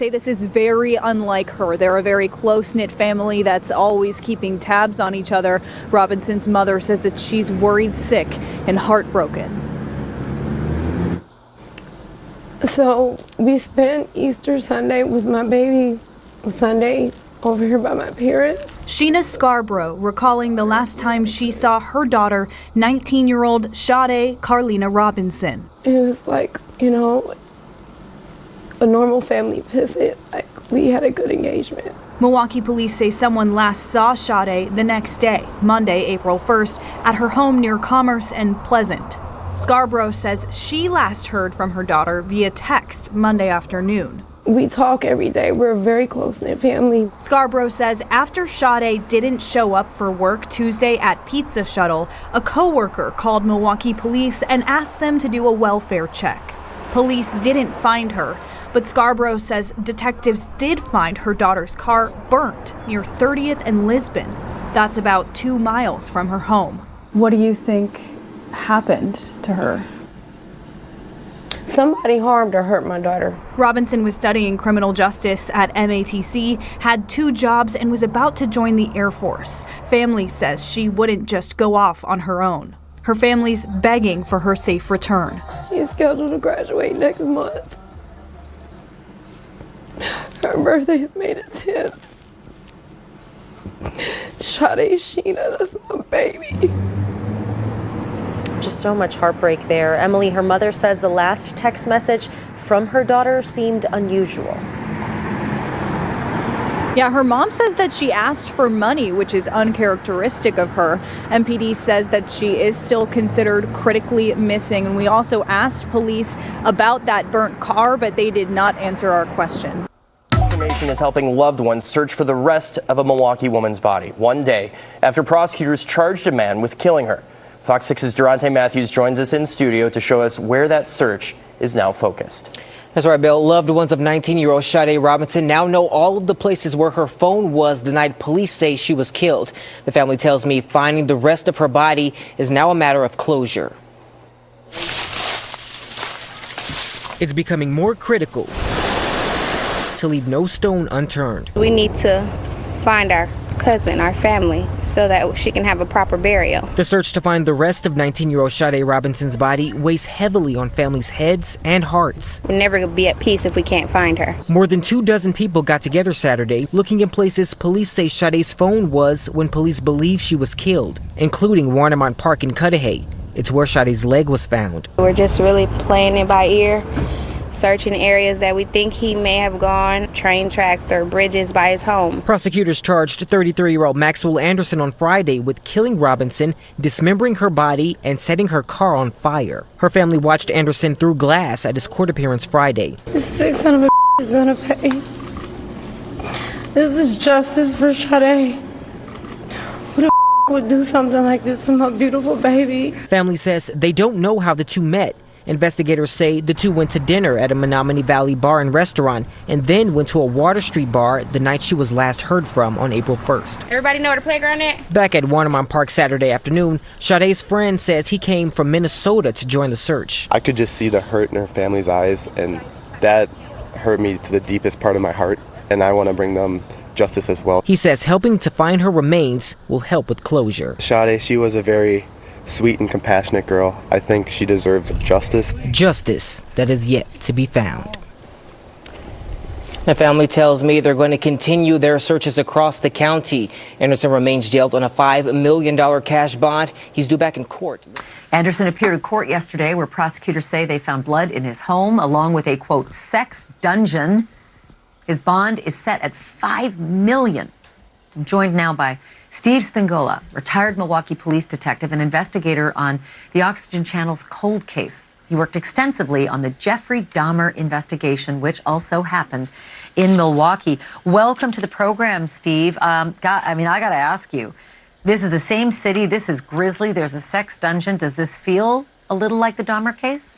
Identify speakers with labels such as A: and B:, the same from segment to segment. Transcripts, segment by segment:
A: say this is very unlike her. They're a very close-knit family that's always keeping tabs on each other. Robinson's mother says that she's worried sick and heartbroken.
B: So we spent Easter Sunday with my baby Sunday over here by my parents.
A: Sheena Scarborough recalling the last time she saw her daughter, 19-year-old Sade Carlina Robinson.
B: It was like, you know, a normal family visit. Like, we had a good engagement.
A: Milwaukee police say someone last saw Sade the next day, Monday, April 1st, at her home near Commerce and Pleasant. Scarborough says she last heard from her daughter via text Monday afternoon.
B: We talk every day. We're a very close-knit family.
A: Scarborough says after Sade didn't show up for work Tuesday at Pizza Shuttle, a coworker called Milwaukee police and asked them to do a welfare check. Police didn't find her, but Scarborough says detectives did find her daughter's car burnt near 30th and Lisbon. That's about 2 miles from her home. What do you think happened to her?
B: Somebody harmed or hurt my daughter.
A: Robinson was studying criminal justice at MATC, had 2 jobs, and was about to join the Air Force. Family says she wouldn't just go off on her own. Her family's begging for her safe return.
B: She's scheduled to graduate next month. Her birthday's May the 10th. Sade Sheena, that's my baby.
C: Just so much heartbreak there. Emily, her mother says the last text message from her daughter seemed unusual.
A: Yeah, her mom says that she asked for money, which is uncharacteristic of her. MPD says that she is still considered critically missing. And we also asked police about that burnt car, but they did not answer our question.
D: Information is helping loved ones search for the rest of a Milwaukee woman's body, one day after prosecutors charged a man with killing her. Fox 6's Durante Matthews joins us in studio to show us where that search is now focused.
E: That's right, Bill. Loved ones of 19-year-old Sade Robinson now know all of the places where her phone was the night police say she was killed. The family tells me finding the rest of her body is now a matter of closure. It's becoming more critical to leave no stone unturned.
F: We need to find our cousin, our family, so that she can have a proper burial.
E: The search to find the rest of 19-year-old Sade Robinson's body weighs heavily on families' heads and hearts.
F: We'll never be at peace if we can't find her.
E: More than 24 people got together Saturday looking in places police say Sade's phone was when police believe she was killed, including Warnemont Park in Cudahy. It's where Sade's leg was found.
F: We're just really playing it by ear, searching areas that we think he may have gone, train tracks or bridges by his home.
E: Prosecutors charged 33-year-old Maxwell Anderson on Friday with killing Robinson, dismembering her body, and setting her car on fire. Her family watched Anderson through glass at his court appearance Friday.
B: This sick son of a is gonna pay. This is justice for Sade. Who the would do something like this to my beautiful baby?
E: Family says they don't know how the two met. Investigators say the two went to dinner at a Menominee Valley bar and restaurant and then went to a Water Street bar the night she was last heard from on April 1st.
F: Everybody know where the playground is?
E: Back at Warnemont Park Saturday afternoon, Sade's friend says he came from Minnesota to join the search.
G: I could just see the hurt in her family's eyes, and that hurt me to the deepest part of my heart, and I want to bring them justice as well.
E: He says helping to find her remains will help with closure.
G: Sade, she was a very sweet and compassionate girl. I think she deserves justice.
E: Justice that is yet to be found. The family tells me they're going to continue their searches across the county. Anderson remains jailed on a $5 million cash bond. He's due back in court.
H: Anderson appeared in court yesterday where prosecutors say they found blood in his home along with a, quote, sex dungeon. His bond is set at $5 million. I'm joined now by Steve Spingola, retired Milwaukee police detective and investigator on the Oxygen Channel's cold case. He worked extensively on the Jeffrey Dahmer investigation, which also happened in Milwaukee. Welcome to the program, Steve. I got to ask you, this is the same city, this is grisly, there's a sex dungeon. Does this feel a little like the Dahmer case?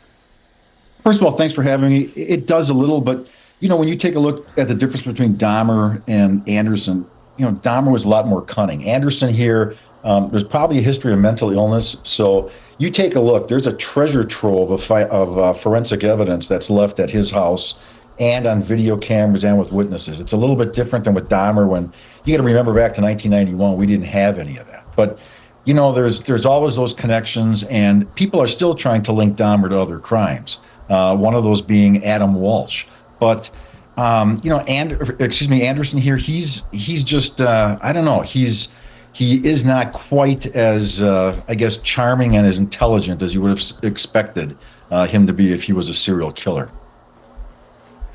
I: First of all, thanks for having me. It does a little, but, you know, when you take a look at the difference between Dahmer and Anderson, you know, Dahmer was a lot more cunning. Anderson here, there's probably a history of mental illness. So you take a look, there's a treasure trove of forensic evidence that's left at his house. and on video cameras and with witnesses. It's a little bit different than with Dahmer when you got to remember back to 1991, we didn't have any of that. But there's always those connections, and people are still trying to link Dahmer to other crimes. One of those being Adam Walsh. But Anderson here, he's just I don't know, he is not quite as I guess charming and as intelligent as you would have expected him to be if he was a serial killer.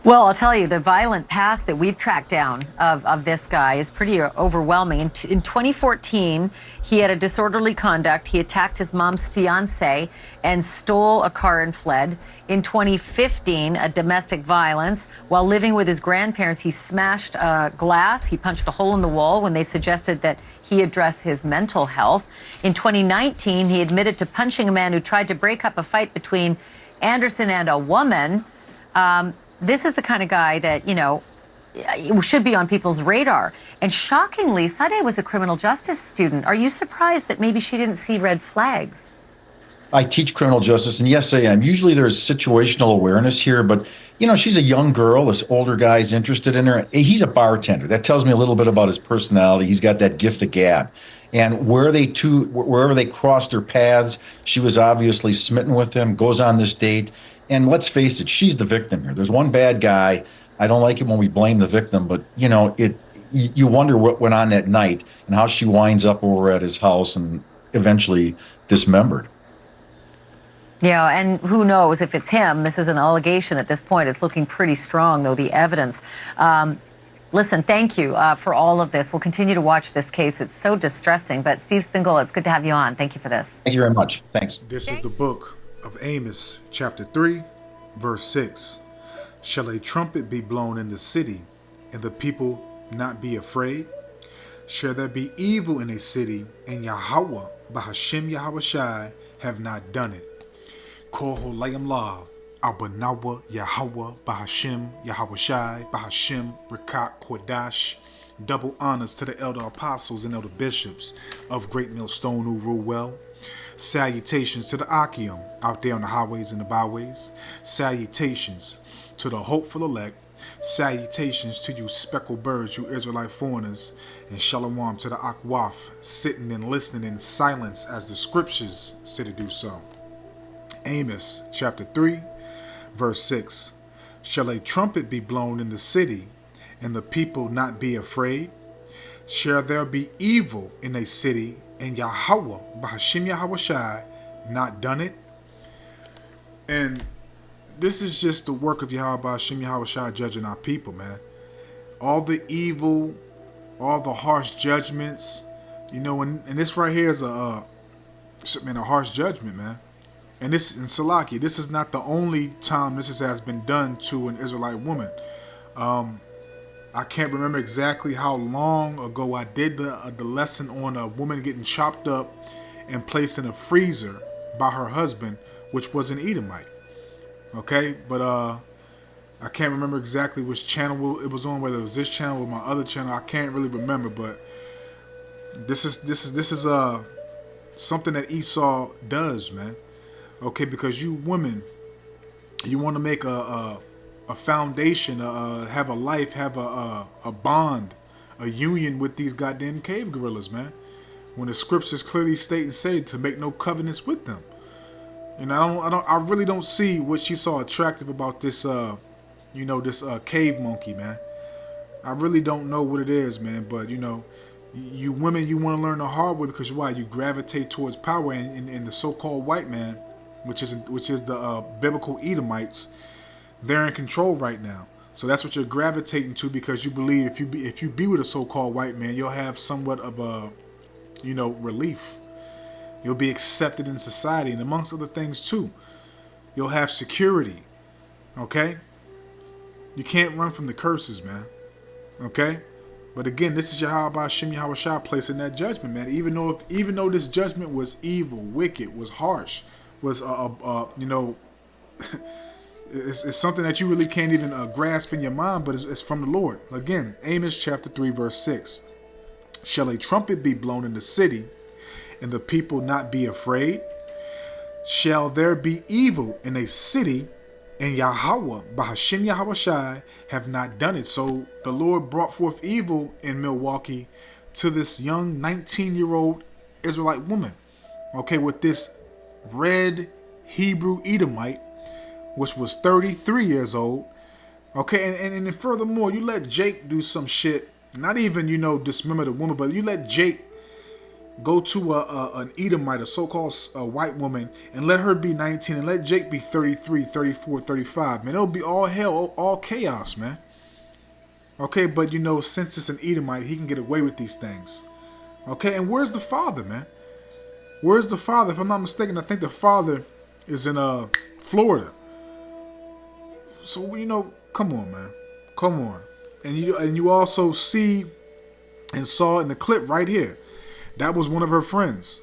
H: Well, I'll tell you, the violent past that we've tracked down of this guy is pretty overwhelming. In 2014, he had a disorderly conduct. He attacked his mom's fiance and stole a car and fled. In 2015, a domestic violence. While living with his grandparents, he smashed glass. He punched a hole in the wall when they suggested that he address his mental health. In 2019, he admitted to punching a man who tried to break up a fight between Anderson and a woman. This is the kind of guy that, should be on people's radar. And shockingly, Sade was a criminal justice student. Are you surprised that maybe she didn't see red flags?
I: I teach criminal justice, and yes, I am. Usually there's situational awareness here, but, she's a young girl. This older guy's interested in her. He's a bartender. That tells me a little bit about his personality. He's got that gift of gab. And wherever they crossed their paths, she was obviously smitten with him, goes on this date. And let's face it, she's the victim here. There's one bad guy. I don't like it when we blame the victim, but you wonder what went on that night and how she winds up over at his house and eventually dismembered.
H: Yeah, and who knows if it's him. This is an allegation at this point. It's looking pretty strong, though, the evidence. Listen, thank you for all of this. We'll continue to watch this case. It's so distressing. But Steve Spingle, it's good to have you on. Thank you for this.
I: Thank you very much. Thanks.
J: This is the book of Amos, chapter 3, verse 6. Shall a trumpet be blown in the city, and the people not be afraid? Shall there be evil in a city, and Yahweh, Bahashem Yahweh Shai, have not done it? Koholayim La, Abanawa Yahweh, Bahashem Yahweh Shai, Bahashem Rekat Kodash. Double honors to the elder apostles and elder bishops of Great Millstone who rule well. Salutations to the Akim out there on the highways and the byways. Salutations to the hopeful elect. Salutations to you speckled birds, you Israelite foreigners. And shalom to the Akwaf, sitting and listening in silence as the scriptures say to do so. Amos chapter 3, verse 6. Shall a trumpet be blown in the city, and the people not be afraid? Shall there be evil in a city, and Yahweh, Bahashim Yahweh Shai, not done it? And this is just the work of Yahweh, Bahashim Yahweh Shai, judging our people, man. All the evil, all the harsh judgments, and this right here is a harsh judgment, man. And this in Salaki, this is not the only time this has been done to an Israelite woman. I can't remember exactly how long ago I did the lesson on a woman getting chopped up and placed in a freezer by her husband, which was an Edomite. Okay, but I can't remember exactly which channel it was on, whether it was this channel or my other channel. I can't really remember, but this is something that Esau does, man. Okay, because you women, you want to make a foundation, have a life, have a bond, a union with these goddamn cave gorillas, man. When the scriptures clearly state and say to make no covenants with them. And I really don't see what she saw attractive about this, this cave monkey, man. I really don't know what it is, man. But you women, you want to learn the hard way because why? You gravitate towards power, and the so-called white man, which is the biblical Edomites. They're in control right now. So that's what you're gravitating to because you believe if you be with a so-called white man, you'll have somewhat of a, relief. You'll be accepted in society, and amongst other things too. You'll have security. Okay? You can't run from the curses, man. Okay? But again, this is Yahweh Shem Yahweh Shah placing that judgment, man. Even though this judgment was evil, wicked, was harsh, was it's something that you really can't even grasp in your mind, but it's from the Lord. Again, Amos chapter 3, verse 6. Shall a trumpet be blown in the city, and the people not be afraid? Shall there be evil in a city, And Yahweh, Bahashim Yahweh Shai, have not done it. So the Lord brought forth evil in Milwaukee to this young 19-year-old Israelite woman. Okay, with this red Hebrew Edomite, which was 33 years old. Okay, and furthermore, you let Jake do some shit, not even, dismember the woman, but you let Jake go to an Edomite, a so-called white woman, and let her be 19, and let Jake be 33, 34, 35. Man, it'll be all hell, all chaos, man. Okay, but since it's an Edomite, he can get away with these things. Okay, and where's the father, man? Where's the father? If I'm not mistaken, I think the father is in Florida. So, come on, man. Come on. And you also see and saw in the clip right here, that was one of her friends.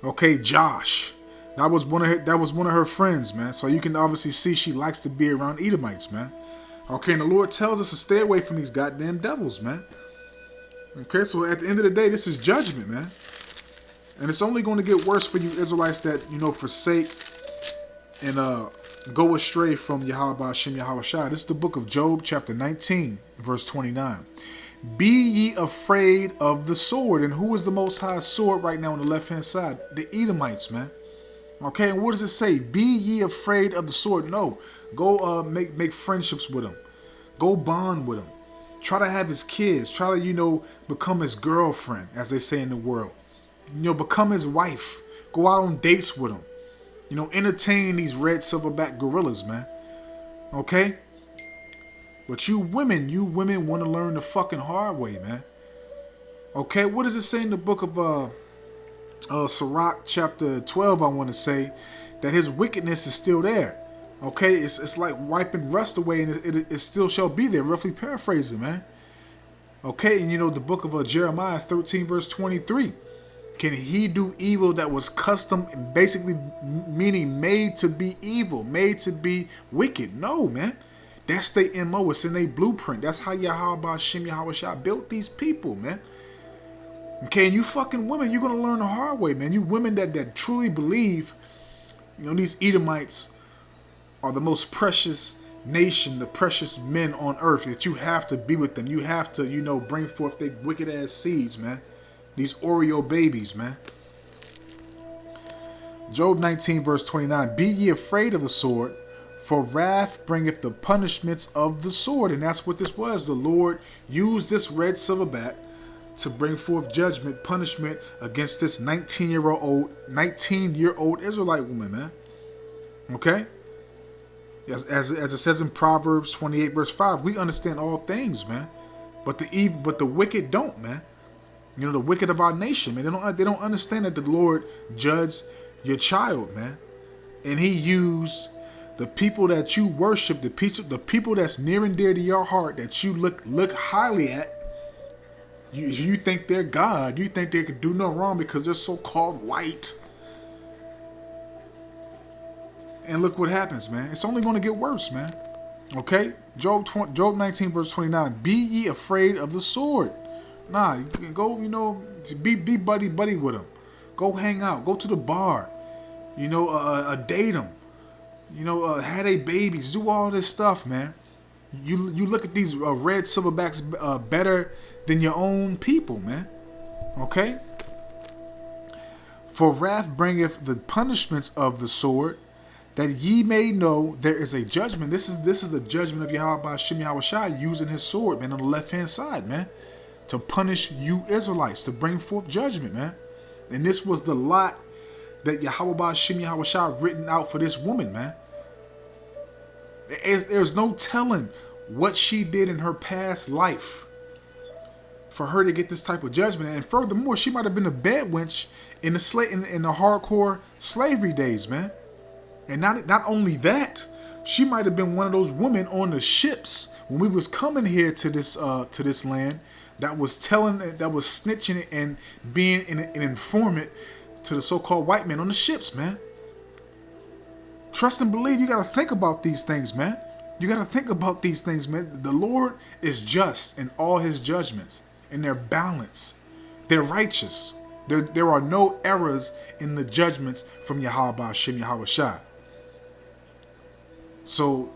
J: Okay, Josh. That was one of her friends, man. So you can obviously see she likes to be around Edomites, man. Okay, and the Lord tells us to stay away from these goddamn devils, man. Okay, so at the end of the day, this is judgment, man. And it's only going to get worse for you Israelites that, forsake and go astray from Yahweh Hashem Yahweh Shai. This is the book of Job, chapter 19, verse 29. Be ye afraid of the sword. And who is the Most High's sword right now on the left-hand side? The Edomites, man. Okay, and what does it say? Be ye afraid of the sword. No, go make friendships with him. Go bond with him. Try to have his kids. Try to, become his girlfriend, as they say in the world. Become his wife. Go out on dates with him. Entertain these red silverback gorillas, man. Okay? But you women want to learn the fucking hard way, man. Okay, what does it say in the book of Sirach, chapter 12, I want to say, that his wickedness is still there. Okay, it's like wiping rust away, and it still shall be there, roughly paraphrasing, man. Okay, and the book of Jeremiah 13, verse 23. Can he do evil that was custom, basically meaning made to be evil, made to be wicked? No, man. That's their MO. It's in their blueprint. That's how Yahweh Hashem Yahweh Shai built these people, man. Okay, and you fucking women, you're going to learn the hard way, man. You women that truly believe, these Edomites are the most precious nation, the precious men on earth, that you have to be with them. You have to, bring forth their wicked ass seeds, man. These Oreo babies, man. Job 19, verse 29. Be ye afraid of the sword, for wrath bringeth the punishments of the sword. And that's what this was. The Lord used this red silverback to bring forth judgment, punishment against this 19-year-old Israelite woman, man. Okay? As it says in Proverbs 28, verse 5, we understand all things, man. But the wicked don't, man. The wicked of our nation, man. They don't understand that the Lord judged your child, man. And he used the people that you worship, the people that's near and dear to your heart, that you look highly at. You think they're God. You think they can do no wrong because they're so-called white. And look what happens, man. It's only going to get worse, man. Okay? Job 19, verse 29. Be ye afraid of the sword. Nah, you can go, be buddy with them. Go hang out. Go to the bar. Date them. Have they babies. Do all this stuff, man. You look at these red silverbacks better than your own people, man. Okay? For wrath bringeth the punishments of the sword, that ye may know there is a judgment. This is the judgment of Yahweh Hashem Yahweh Shai using his sword, man, on the left-hand side, man. To punish you Israelites, to bring forth judgment, man. And this was the lot that Yahweh Hashem Yahweh Shai written out for this woman, man. There's no telling what she did in her past life for her to get this type of judgment. And furthermore, she might have been a bed wench in the hardcore slavery days, man. And not only that, she might have been one of those women on the ships when we was coming here to this land that was snitching and being an informant to the so-called white men on the ships, man. Trust and believe. You got to think about these things, man. You got to think about these things, man. The Lord is just in all his judgments, and they're balanced. They're righteous. There are no errors in the judgments from Yahweh Hashem Yahweh Shai. So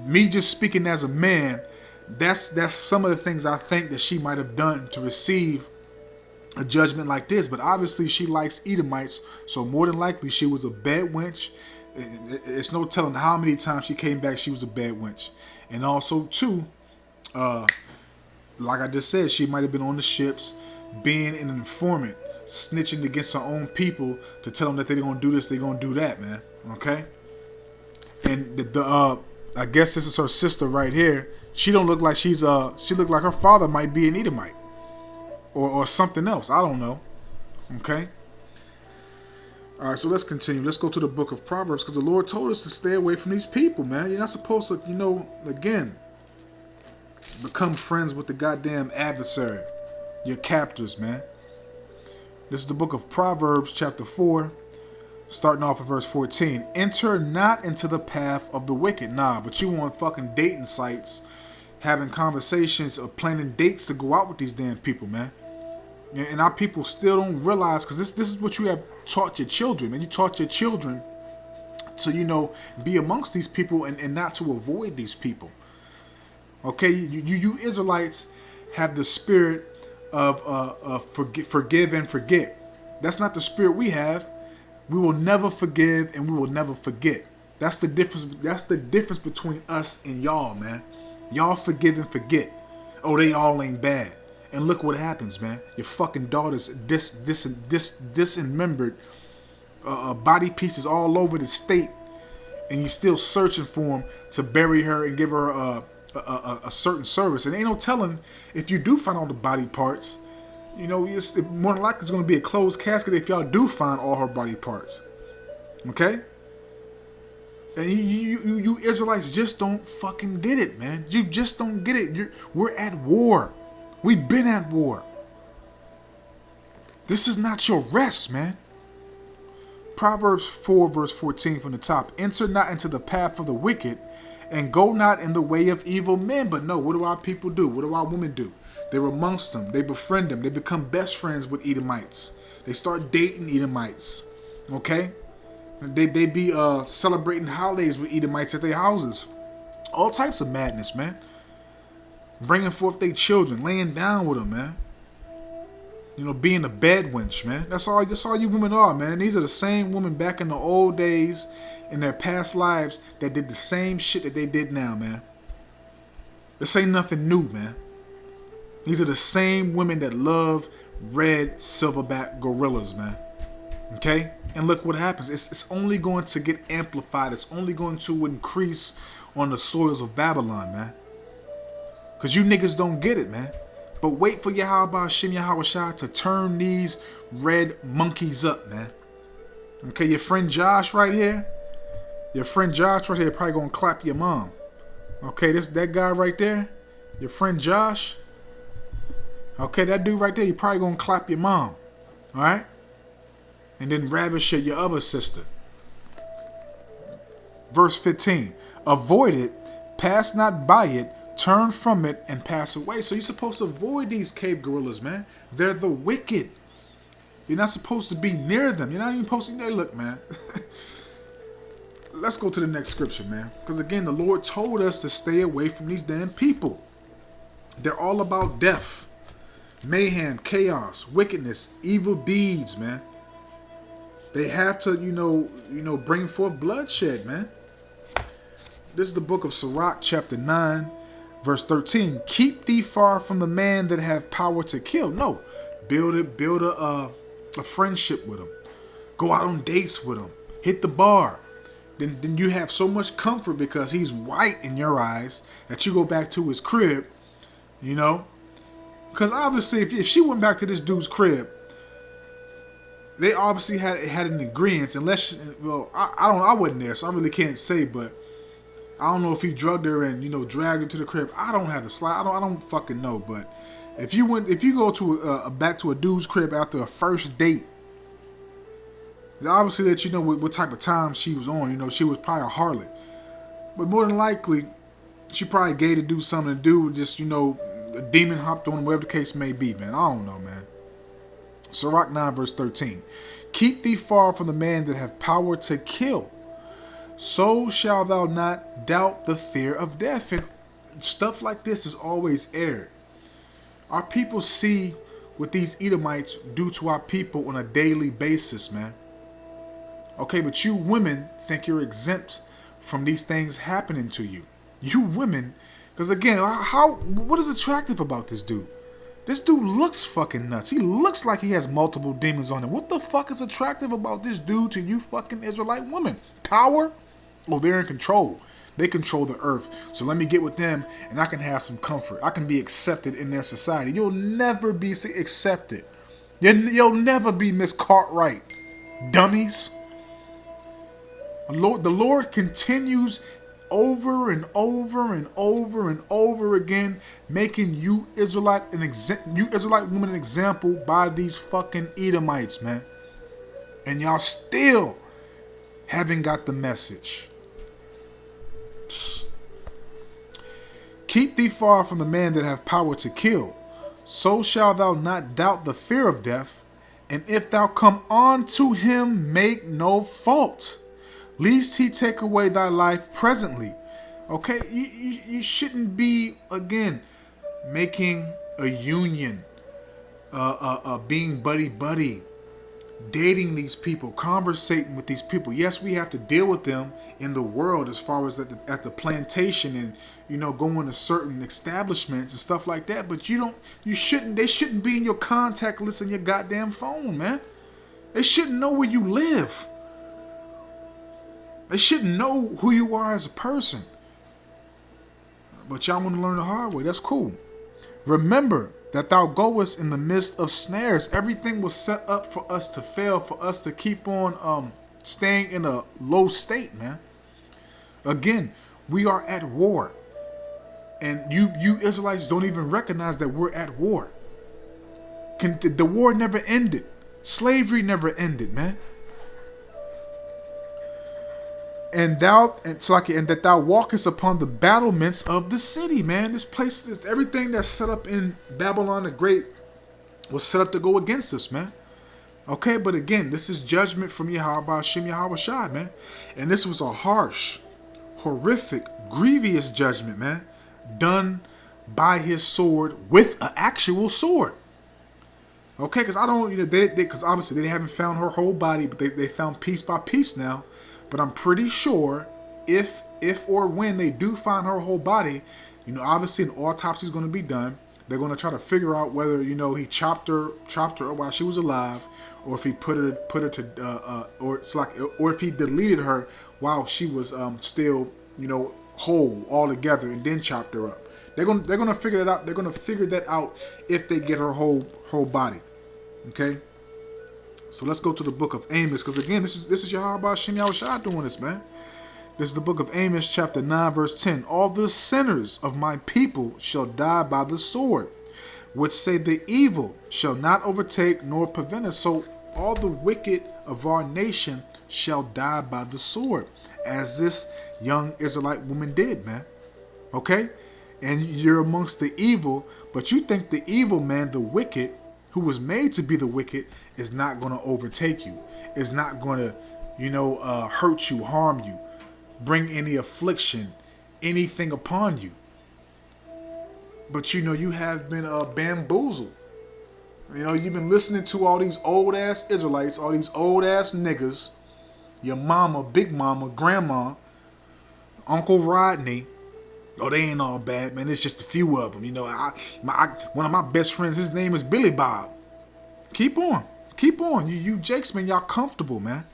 J: me just speaking as a man, that's some of the things I think that she might have done to receive a judgment like this. But obviously she likes Edomites, so more than likely she was a bad wench. It's no telling how many times she came back she was a bad wench. And also too, like I just said, she might have been on the ships being an informant, snitching against her own people to tell them that they're gonna do this, they're gonna do that, man. Okay. And I guess this is her sister right here. She don't look like she look like her father might be an Edomite or something else. I don't know. Okay. All right, so let's continue. Let's go to the book of Proverbs, because the Lord told us to stay away from these people, man. You're not supposed to, again, become friends with the goddamn adversary, your captors, man. This is the book of Proverbs, chapter 4, starting off at verse 14. Enter not into the path of the wicked. Nah, but you on fucking dating sites, having conversations or planning dates to go out with these damn people, man. And our people still don't realize, because this is what you have taught your children, man. You taught your children to, be amongst these people and not to avoid these people. Okay, you Israelites have the spirit of forgive and forget. That's not the spirit we have. We will never forgive and we will never forget. That's the difference. That's the difference between us and y'all, man. Y'all forgive and forget. Oh, they all ain't bad. And look what happens, man. Your fucking daughter's dismembered, body pieces all over the state, and you're still searching for them to bury her and give her a certain service. And ain't no telling if you do find all the body parts. It's more than likely it's going to be a closed casket if y'all do find all her body parts. Okay? And you Israelites just don't fucking get it, man. You just don't get it. We're at war. We've been at war. This is not your rest, man. Proverbs 4 verse 14 from the top. Enter not into the path of the wicked, and go not in the way of evil men. But no, what do our people do? What do our women do? They're amongst them. They befriend them. They become best friends with Edomites. They start dating Edomites. Okay? They be celebrating holidays with Edomites at their houses. All types of madness, man. Bringing forth their children, laying down with them, man. Being a bad wench, man. That's all you women are, man. These are the same women back in the old days, in their past lives, that did the same shit that they did now, man. This ain't nothing new, man. These are the same women that love red silverback gorillas, man. Okay? And look what happens. It's only going to get amplified. It's only going to increase on the soils of Babylon, man. Because you niggas don't get it, man. But wait for Yahweh Shem Yahweh to turn these red monkeys up, man. Okay, your friend Josh right here. Your friend Josh right here probably gonna clap your mom. Okay, that guy right there. Your friend Josh. Okay, that dude right there, he probably gonna clap your mom. Alright? And then ravish your other sister. Verse 15. Avoid it, pass not by it, turn from it, and pass away. So you're supposed to avoid these cave gorillas, man. They're the wicked. You're not supposed to be near them. You're not even supposed to. Look, man. Let's go to the next scripture, man. Because again, the Lord told us to stay away from these damn people. They're all about death, mayhem, chaos, wickedness, evil deeds, man. They have to, bring forth bloodshed, man. This is the book of Sirach, chapter 9, verse 13. Keep thee far from the man that have power to kill. No, build a friendship with him. Go out on dates with him. Hit the bar. Then you have so much comfort because he's white in your eyes that you go back to his crib, Because obviously, if she went back to this dude's crib, they obviously had an agreement. Unless, I wasn't there, so I really can't say. But I don't know if he drugged her and dragged her to the crib. I don't have the slide. I don't fucking know. But if you go to back to a dude's crib after a first date, obviously that what type of time she was on. She was probably a harlot. But more than likely, she probably gave the dude something to do. Just a demon hopped on, whatever the case may be, man. I don't know, man. Sirach 9 verse 13. Keep thee far from the man that have power to kill. So shall thou not doubt the fear of death. And stuff like this is always aired. Our people see what these Edomites do to our people on a daily basis, man. Okay, but you women think you're exempt from these things happening to you. You women, because again, what is attractive about this dude? This dude looks fucking nuts. He looks like he has multiple demons on him. What the fuck is attractive about this dude to you fucking Israelite women? Power? Oh, they're in control. They control the earth. So let me get with them and I can have some comfort. I can be accepted in their society. You'll never be accepted. You'll never be Miss Cartwright. Dummies. The Lord continues over and over and over and over again, making you Israelite women an example by these fucking Edomites, man. And y'all still haven't got the message. Keep thee far from the man that have power to kill, so shalt thou not doubt the fear of death. And if thou come on to him, make no fault, lest he take away thy life presently. Okay, you shouldn't be, again, making a union, being buddy-buddy, dating these people, conversating with these people. Yes, we have to deal with them in the world as far as at the plantation and, you know, going to certain establishments and stuff like that. But they shouldn't be in your contact list on your goddamn phone, man. They shouldn't know where you live. They shouldn't know who you are as a person. But y'all want to learn the hard way. That's cool. Remember that thou goest in the midst of snares. Everything was set up for us to fail, for us to keep on staying in a low state, man. Again, we are at war. And you Israelites don't even recognize that we're at war. The war never ended. Slavery never ended, man. And that thou walkest upon the battlements of the city, man. This place, everything that's set up in Babylon the Great was set up to go against us, man. Okay, but again, this is judgment from Yahweh Hashem Yahweh Shai, man. And this was a harsh, horrific, grievous judgment, man, done by his sword with an actual sword. Okay, because because obviously they haven't found her whole body, but they found piece by piece now. But I'm pretty sure if or when they do find her whole body, you know, obviously an autopsy is going to be done. They're going to try to figure out whether, you know, he chopped her while she was alive, or if he put her to or if he deleted her while she was still, you know, whole all together and then chopped her up. They're going to figure that out. They're going to figure that out if they get her whole body. Okay? So let's go to the book of Amos, because again, this is Yahweh Hashem Yahweh Shai doing this, man. This is the book of Amos, chapter 9, verse 10. All the sinners of my people shall die by the sword, which say the evil shall not overtake nor prevent us. So all the wicked of our nation shall die by the sword, as this young Israelite woman did, man. Okay? And you're amongst the evil, but you think the evil man, the wicked, who was made to be the wicked, is not going to overtake you, is not going to, you know, hurt you, harm you, bring any affliction, anything upon you. But you know, you have been bamboozled. You know, you've been listening to all these old ass Israelites, all these old ass niggas, your mama, big mama, grandma, Uncle Rodney. Oh, they ain't all bad, man. It's just a few of them. You know, one of my best friends, his name is Billy Bob. Keep on. Keep on. You Jakes, man, y'all comfortable, man.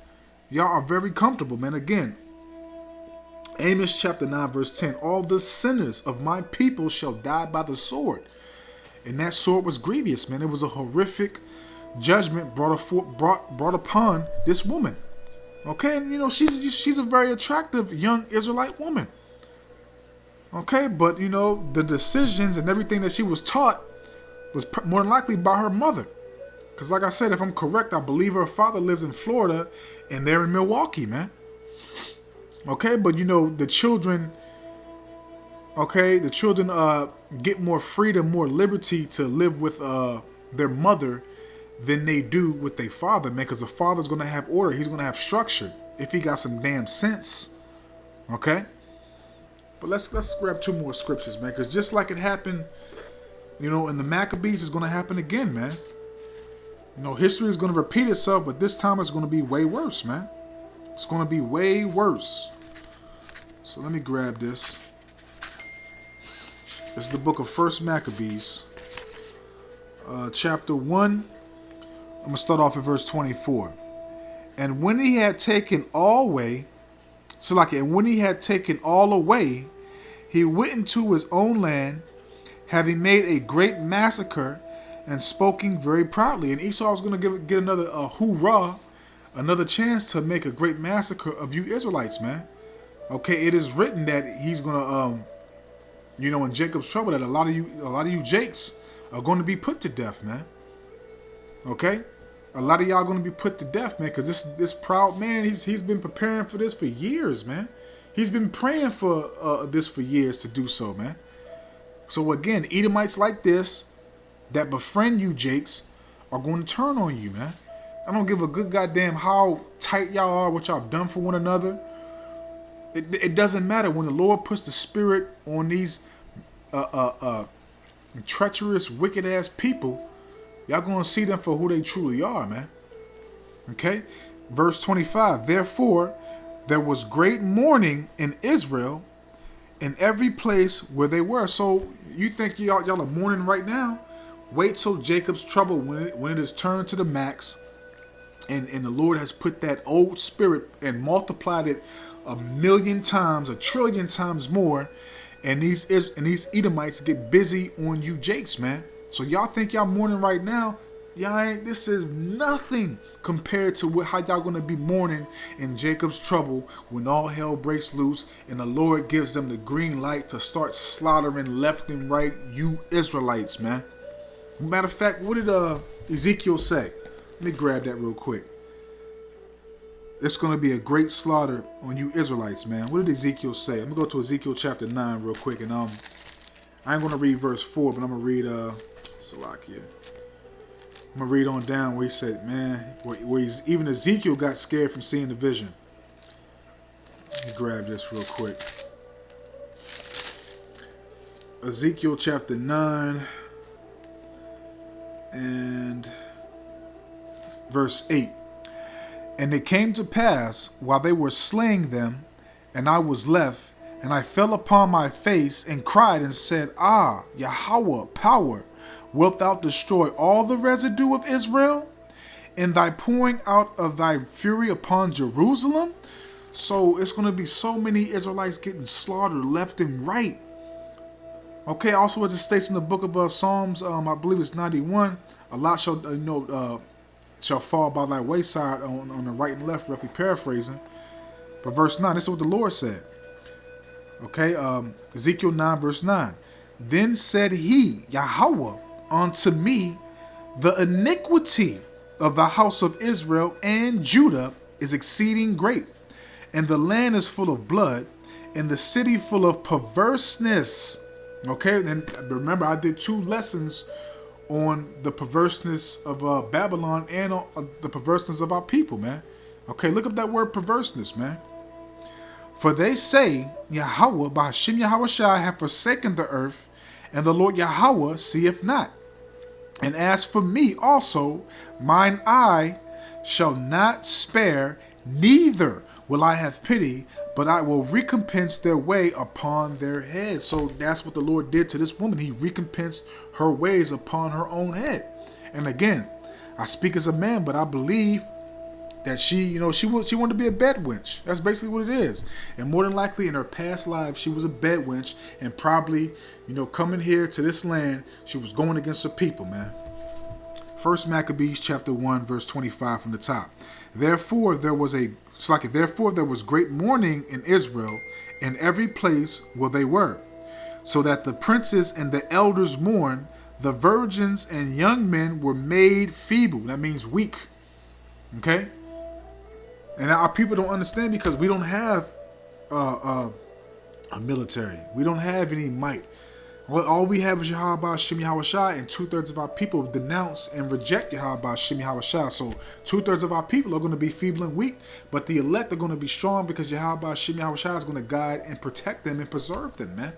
J: Y'all are very comfortable, man. Again, Amos chapter 9, verse 10. All the sinners of my people shall die by the sword. And that sword was grievous, man. It was a horrific judgment brought upon this woman. Okay, and you know, she's a very attractive young Israelite woman. Okay, but you know, the decisions and everything that she was taught was more than likely by her mother. Because like I said, if I'm correct, I believe her father lives in Florida and they're in Milwaukee, man. Okay, but you know, the children get more freedom, more liberty to live with their mother than they do with their father, man. Because the father's going to have order. He's going to have structure if he got some damn sense. Okay? But let's grab two more scriptures, man, because just like it happened, in the Maccabees, it's going to happen again, man. History is going to repeat itself, but this time it's going to be way worse, man. It's going to be way worse. So let me grab this. This is the book of First Maccabees, chapter 1. I'm going to start off at verse 24. And when he had taken all away, and when he had taken all away, he went into his own land, having made a great massacre and spoking very proudly. And Esau was going to get another hoorah, another chance to make a great massacre of you Israelites, man. Okay, it is written that he's going to, in Jacob's trouble, that a lot of you Jakes are going to be put to death, man. Okay, a lot of y'all are going to be put to death, man, because this proud man, he's been preparing for this for years, man. He's been praying for this for years to do so, man. So again, Edomites like this that befriend you Jakes are going to turn on you, man. I don't give a good goddamn how tight y'all are, what y'all have done for one another. It doesn't matter. When the Lord puts the spirit on these treacherous, wicked ass people, y'all gonna see them for who they truly are, man. Okay? Verse 25. Therefore, there was great mourning in Israel in every place where they were. So you think y'all are mourning right now? Wait till Jacob's trouble when it is turned to the max, and the Lord has put that old spirit and multiplied it 1,000,000 times, 1,000,000,000,000 times more, and these Edomites get busy on you Jakes, man. So y'all think y'all mourning right now? Y'all ain't. This is nothing compared to how y'all gonna be mourning in Jacob's trouble when all hell breaks loose and the Lord gives them the green light to start slaughtering left and right you Israelites, man. Matter of fact, what did Ezekiel say? Let me grab that real quick. It's going to be a great slaughter on you Israelites, man. What did Ezekiel say? I'm going to go to Ezekiel chapter 9 real quick. And I ain't going to read verse 4, but I'm going to read Salakia. I'm going to read on down where he said, man, even Ezekiel got scared from seeing the vision. Let me grab this real quick. Ezekiel chapter 9 and verse 8. And it came to pass, while they were slaying them, and I was left, and I fell upon my face, and cried, and said, Ah, Yahweh, power, wilt thou destroy all the residue of Israel, in thy pouring out of thy fury upon Jerusalem? So it's going to be so many Israelites getting slaughtered left and right. Okay, also as it states in the book of Psalms, I believe it's 91, a lot shall fall by thy wayside on the right and left, roughly paraphrasing. But verse 9, this is what the Lord said. Okay, Ezekiel 9, verse 9. Then said he, Yahweh, unto me, the iniquity of the house of Israel and Judah is exceeding great, and the land is full of blood, and the city full of perverseness. Okay, and remember, I did 2 lessons on the perverseness of Babylon and the perverseness of our people, man. Okay, look up that word perverseness, man. For they say, Yahweh, by Hashem Yahweh Shai, have forsaken the earth, and the Lord Yahweh seeth not. And as for me also, mine eye shall not spare, neither will I have pity, but I will recompense their way upon their head. So that's what the Lord did to this woman. He recompensed her ways upon her own head. And again, I speak as a man, but I believe that she wanted to be a bed wench. That's basically what it is. And more than likely in her past life, she was a bed wench, and probably, coming here to this land, she was going against her people, man. First Maccabees chapter 1, verse 25 from the top. Therefore there was great mourning in Israel in every place where they were, so that the princes and the elders mourned, the virgins and young men were made feeble. That means weak. Okay? And our people don't understand because we don't have a military. We don't have any might. Well, all we have is Yahweh Shem Yahweh Shai, and 2/3 of our people denounce and reject Yahweh Shem Yahweh Shai. So 2/3 of our people are going to be feeble and weak, but the elect are going to be strong because Yahweh Shem Yahweh Shai is going to guide and protect them and preserve them, man.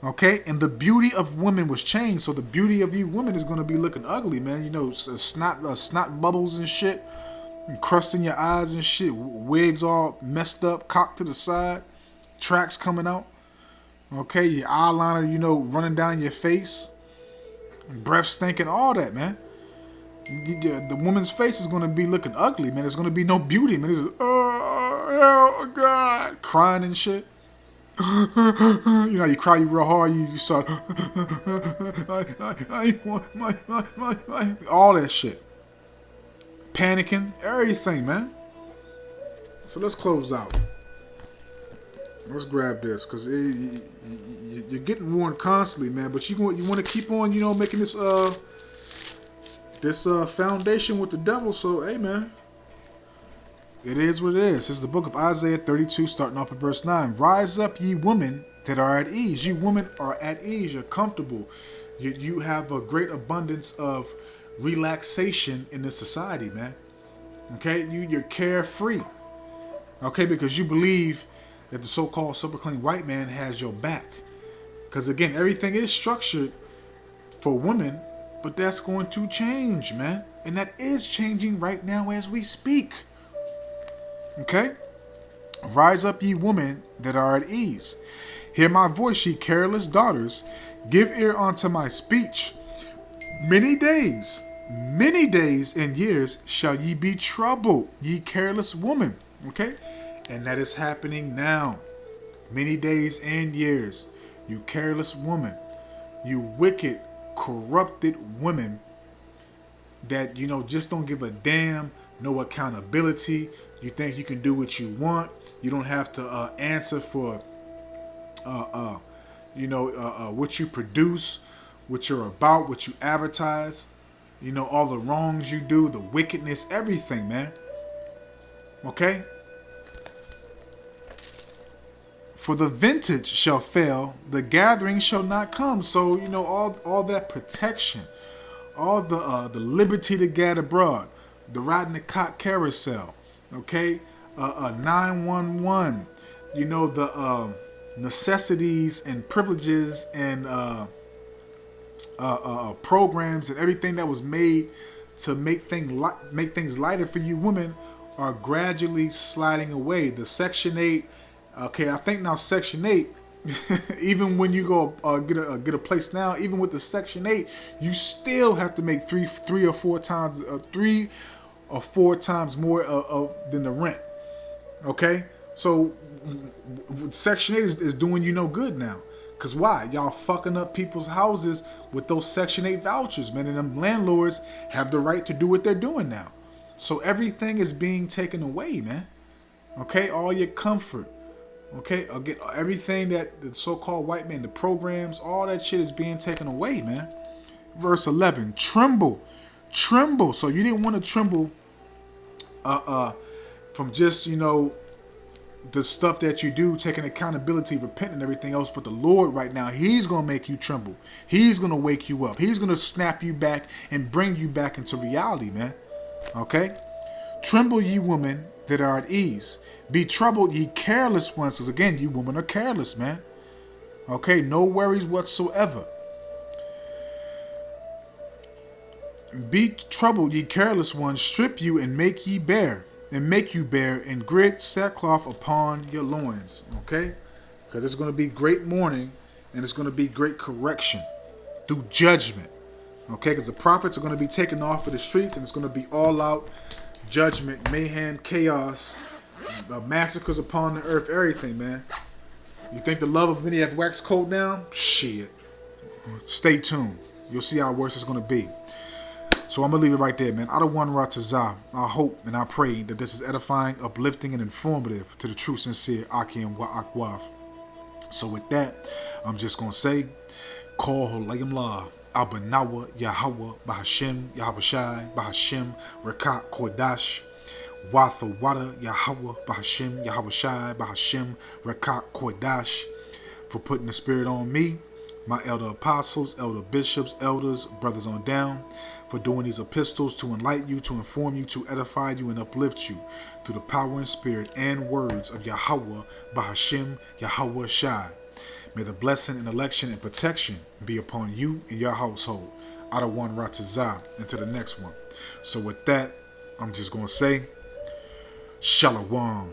J: Okay, and the beauty of women was changed, so the beauty of you women is going to be looking ugly, man. You know, snot bubbles and shit, and crust in your eyes and shit, wigs all messed up, cocked to the side, tracks coming out. Okay, your eyeliner, you know, running down your face, breath stinking, all that, man. The woman's face is going to be looking ugly, man. There's going to be no beauty, man. It's just, oh God, crying and shit. You know, you cry, you real hard, you start, I want my, all that shit. Panicking, everything, man. So let's close out. Let's grab this, because you're getting warned constantly, man. But you want to keep on, you know, making this foundation with the devil. So, hey, man, it is what it is. This is the book of Isaiah 32, starting off at verse 9. Rise up, ye women that are at ease. You women are at ease. You're comfortable. You have a great abundance of relaxation in this society, man. Okay, you're carefree. Okay, because you believe that the so-called super clean white man has your back. Because again, everything is structured for women, but that's going to change, man. And that is changing right now as we speak. Okay? Rise up, ye women that are at ease. Hear my voice, ye careless daughters. Give ear unto my speech. Many days and years shall ye be troubled, ye careless woman. Okay? And that is happening now. Many days and years. You careless woman. You wicked, corrupted women that, you know, just don't give a damn. No accountability. You think you can do what you want. You don't have to answer for, what you produce, what you're about, what you advertise. You know, all the wrongs you do, the wickedness, everything, man. Okay? For the vintage shall fail, the gathering shall not come. So, you know, all that protection, all the liberty to gather abroad, the riding the cock carousel, okay, 911, you know, the necessities and privileges and programs and everything that was made to make things lighter for you women are gradually sliding away. The Section 8. Okay, I think now Section 8, even when you go get a place now, even with the Section 8, you still have to make three or four times more than the rent. Okay, so Section 8 is doing you no good now. Cause why? Y'all fucking up people's houses with those Section 8 vouchers, man, and them landlords have the right to do what they're doing now. So everything is being taken away, man. Okay, all your comfort. Okay, I'll get everything that the so-called white man, the programs, all that shit is being taken away, man. Verse 11, tremble. So you didn't want to tremble from just, you know, the stuff that you do, taking accountability, repenting and everything else. But the Lord right now, he's going to make you tremble. He's going to wake you up. He's going to snap you back and bring you back into reality, man. Okay? Tremble, ye women that are at ease. Be troubled, ye careless ones. Because again, you women are careless, man. Okay, no worries whatsoever. Be troubled, ye careless ones. Strip you and make you bare, and grit sackcloth upon your loins. Okay, because it's going to be great mourning, and it's going to be great correction through judgment. Okay, because the prophets are going to be taken off of the streets, and it's going to be all out judgment, mayhem, chaos. Massacres upon the earth, everything, man. You think the love of many have waxed cold now? Shit. Stay tuned. You'll see how worse it's going to be. So I'm going to leave it right there, man. Adawan Ratazah. I hope and I pray that this is edifying, uplifting, and informative to the true, sincere Aki and Wa'akwaf. So with that, I'm just going to say, Call Holayim La. Abanawa Yahweh Bahashem Yahweh Shai Bahashem Rekat Kodash Watha Wada Yahweh Bahashem Yahweh Shai Bahashem Rekat Kodash, for putting the spirit on me my elder apostles, elder bishops, elders, brothers on down, for doing these epistles to enlighten you, to inform you, to edify you, and uplift you through the power and spirit and words of Yahweh, Bahashim, Yahweh Shai. May the blessing and election and protection be upon you and your household, out of one Ratazah into the next one. So with that, I'm just going to say, Shalom.